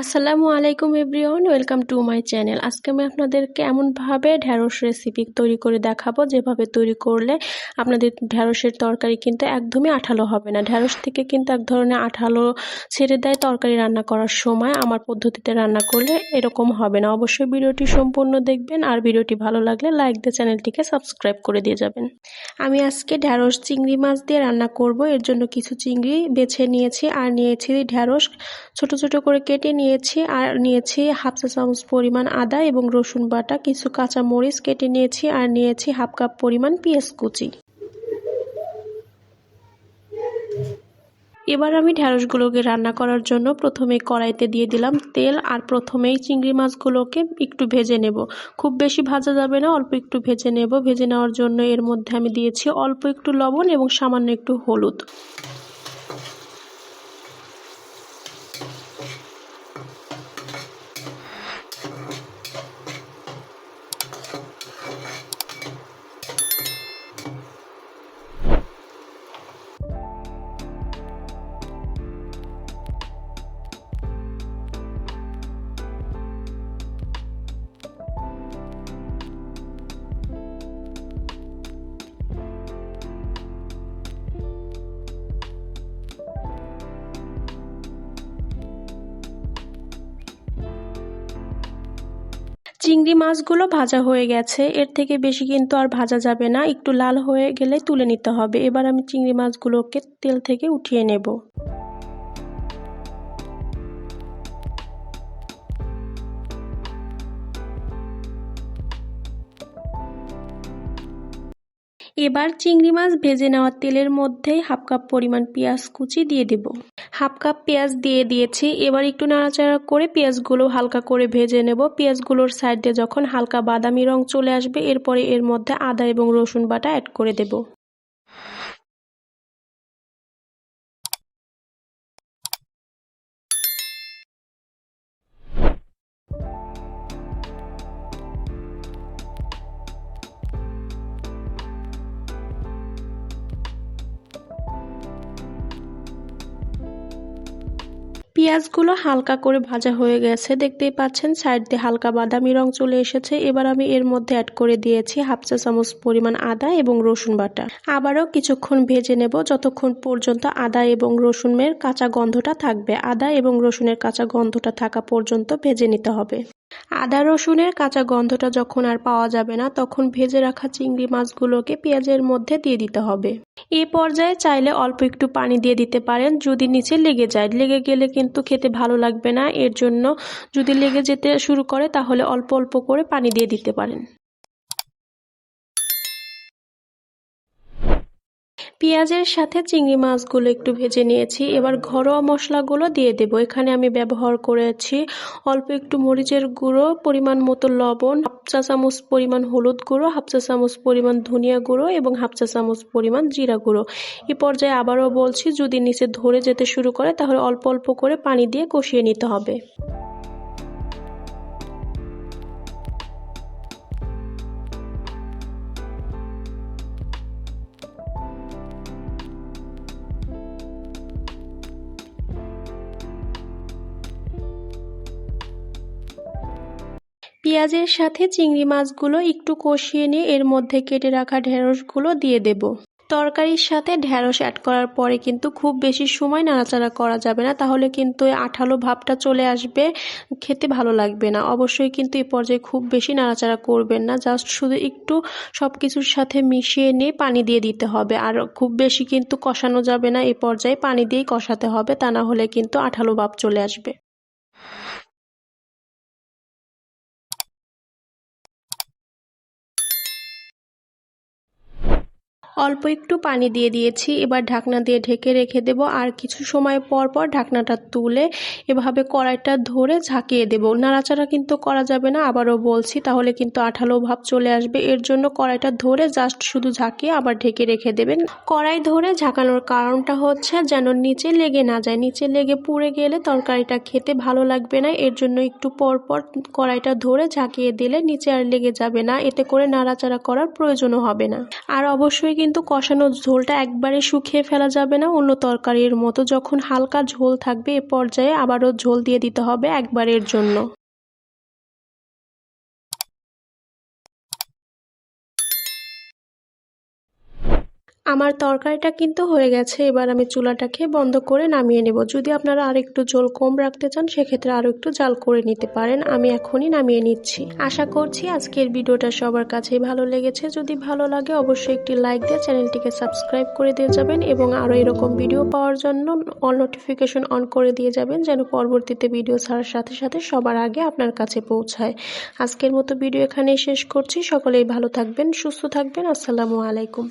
আসসালামু আলাইকুম everyone, welcome to my channel. আজকে আমি আপনাদেরকে এমনভাবে ঢ্যাঁড়স রেসিপি তৈরি করে দেখাবো যেভাবে তৈরি করলে আপনাদের ঢ্যাঁড়সের তরকারি কিন্তু একদমই আঠালো হবে না। ঢ্যাঁড়স থেকে কিন্তু এক ধরনের আঠালো ছেড়ে দেয় তরকারি রান্না করার সময়। আমার পদ্ধতিতে রান্না করলে এরকম হবে না। অবশ্যই ভিডিওটি সম্পূর্ণ দেখবেন, আর ভিডিওটি ভালো লাগলে লাইক দিয়ে চ্যানেলটিকে সাবস্ক্রাইব করে দিয়ে যাবেন। আমি আজকে ঢ্যাঁড়স চিংড়ি মাছ দিয়ে রান্না করব। এর জন্য কিছু চিংড়ি বেছে নিয়েছি, আর নিয়েছি ঢ্যাঁড়স ছোট ছোট করে কেটে নিয়েছি, আর নিয়েছি হাফ চা চামচ পরিমাণ আদা এবং রসুন বাটা, কিছু কাঁচা মরিচ কেটে নিয়েছি, আর নিয়েছি হাফ কাপ পরিমাণ পেঁয়াজ কুচি। এবার আমি ঢ্যাঁড়সগুলোকে রান্না করার জন্য প্রথমে কড়াইতে দিয়ে দিলাম তেল, আর প্রথমেই চিংড়ি মাছগুলোকে একটু ভেজে নেব। খুব বেশি ভাজা যাবে না, অল্প একটু ভেজে নেব। ভেজে নেওয়ার জন্য এর মধ্যে আমি দিয়েছি অল্প একটু লবণ এবং সামান্য একটু হলুদ। চিংড়ি মাছগুলো ভাজা হয়ে গেছে, এর থেকে বেশি কিন্তু আর ভাজা যাবে না, একটু লাল হয়ে গেলে তুলে নিতে হবে। এবার আমি চিংড়ি মাছগুলোকে তেল থেকে উঠিয়ে নেব। এবার চিংড়ি মাছ ভেজে নেওয়া তেলের মধ্যে হাফ কাপ পরিমাণ পেঁয়াজ কুচি দিয়ে দেব। হাফ কাপ পেঁয়াজ দিয়ে দিয়েছি। এবার একটু নাড়াচাড়া করে পেঁয়াজগুলো হালকা করে ভেজে নেব। পেঁয়াজগুলোর সাইডে যখন হালকা বাদামি রং চলে আসবে, এরপরে এর মধ্যে আদা এবং রসুন বাটা অ্যাড করে দেব। পেঁয়াজগুলো হালকা করে ভাজা হয়ে গেছে, দেখতেই পাচ্ছেন সাইড দিয়ে হালকা বাদামি রং চলে এসেছে। এবার আমি এর মধ্যে অ্যাড করে দিয়েছি হাফ চা চামচ পরিমাণ আদা এবং রসুন বাটা। আবারও কিছুক্ষণ ভেজে নেব, যতক্ষণ পর্যন্ত আদা এবং রসুনের কাঁচা গন্ধটা থাকবে। আদা এবং রসুনের কাঁচা গন্ধটা থাকা পর্যন্ত ভেজে নিতে হবে। আদা রসুনের কাঁচা গন্ধটা যখন আর পাওয়া যাবে না, তখন ভেজে রাখা চিংড়ি মাছগুলোকে পেঁয়াজের মধ্যে দিয়ে দিতে হবে। এই পর্যায়ে চাইলে অল্প একটু পানি দিয়ে দিতে পারেন, যদি নিচে লেগে যায়। লেগে গেলে কিন্তু খেতে ভালো লাগবে না। এর জন্য যদি লেগে যেতে শুরু করে তাহলে অল্প অল্প করে পানি দিয়ে দিতে পারেন। পেঁয়াজের সাথে চিংড়ি মাছগুলো একটু ভেজে নিয়েছি। এবার ঘরোয়া মশলাগুলো দিয়ে দেব। এখানে আমি ব্যবহার করেছি অল্প একটু মরিচের গুঁড়ো, পরিমাণ মতো লবণ, হাফ চা চামচ পরিমাণ হলুদ গুঁড়ো, হাফ চা চামচ পরিমাণ ধনিয়া গুঁড়ো এবং হাফ চা চামচ পরিমাণ জিরা গুঁড়ো। এই পর্যায়ে আবারও বলছি, যদি নিচে ধরে যেতে শুরু করে তাহলে অল্প অল্প করে পানি দিয়ে কষিয়ে নিতে হবে। পেঁয়াজের সাথে চিংড়ি মাছগুলো একটু কষিয়ে নিয়ে এর মধ্যে কেটে রাখা ঢেঁড়সগুলো দিয়ে দেব। তরকারির সাথে ঢেঁড়স অ্যাড করার পরে কিন্তু খুব বেশি সময় নাড়াচাড়া করা যাবে না, তাহলে কিন্তু আঠালো ভাবটা চলে আসবে, খেতে ভালো লাগবে না। অবশ্যই কিন্তু এই পর্যায়ে খুব বেশি নাড়াচাড়া করবেন না, জাস্ট শুধু একটু সব কিছুর সাথে মিশিয়ে নিয়ে পানি দিয়ে দিতে হবে। আর খুব বেশি কিন্তু কষানো যাবে না, এই পর্যায়ে পানি দিয়েই কষাতে হবে, তা না হলে কিন্তু আঠালো ভাব চলে আসবে। অল্প একটু পানি দিয়ে দিয়েছি। এবার ঢাকনা দিয়ে ঢেকে রেখে দেব, আর কিছু সময় পর পর ঢাকনাটা তুলে এভাবে কড়াইটা ধরে ঝাঁকিয়ে দেব। নাড়াচাড়া কিন্তু করা যাবে না, আবারও বলছি, তাহলে কিন্তু আঠালো ভাব চলে আসবে। এর জন্য কড়াইটা ধরে জাস্ট শুধু ঝাঁকিয়ে আবার ঢেকে রেখে দেবেন। কড়াই ধরে ঝাঁকানোর কারণটা হচ্ছে যেন নিচে লেগে না যায়। নিচে লেগে পুড়ে গেলে তরকারিটা খেতে ভালো লাগবে না। এর জন্য একটু পর পর কড়াইটা ধরে ঝাঁকিয়ে দিলে নিচে আর লেগে যাবে না, এতে করে নাড়াচাড়া করার প্রয়োজনও হবে না। আর অবশ্যই কিন্তু কষানো ঝোলটা একবারে শুকিয়ে ফেলা যাবে না, অন্য তরকারির মতো। যখন হালকা ঝোল থাকবে এ পর্যায়ে আবারও ঝোল দিয়ে দিতে হবে একবারের জন্য। আমার তরকারিটা কিন্তু হয়ে গেছে, এবার আমি চুলাটাকে বন্ধ করে নামিয়ে নেব। যদি আপনারা আর একটু ঝোল কম রাখতে চান সেক্ষেত্রে আরও একটু জাল করে নিতে পারেন। আমি এখনই নামিয়ে নিচ্ছি। আশা করছি আজকের ভিডিওটা সবার কাছেই ভালো লেগেছে। যদি ভালো লাগে অবশ্যই একটি লাইক দিয়ে চ্যানেলটিকে সাবস্ক্রাইব করে দিয়ে যাবেন এবং আরও এরকম ভিডিও পাওয়ার জন্য অল নোটিফিকেশন অন করে দিয়ে যাবেন, যেন পরবর্তীতে ভিডিও ছাড়ার সাথে সাথে সবার আগে আপনার কাছে পৌঁছায়। আজকের মতো ভিডিও এখানেই শেষ করছি। সকলেই ভালো থাকবেন, সুস্থ থাকবেন। আসসালামু আলাইকুম।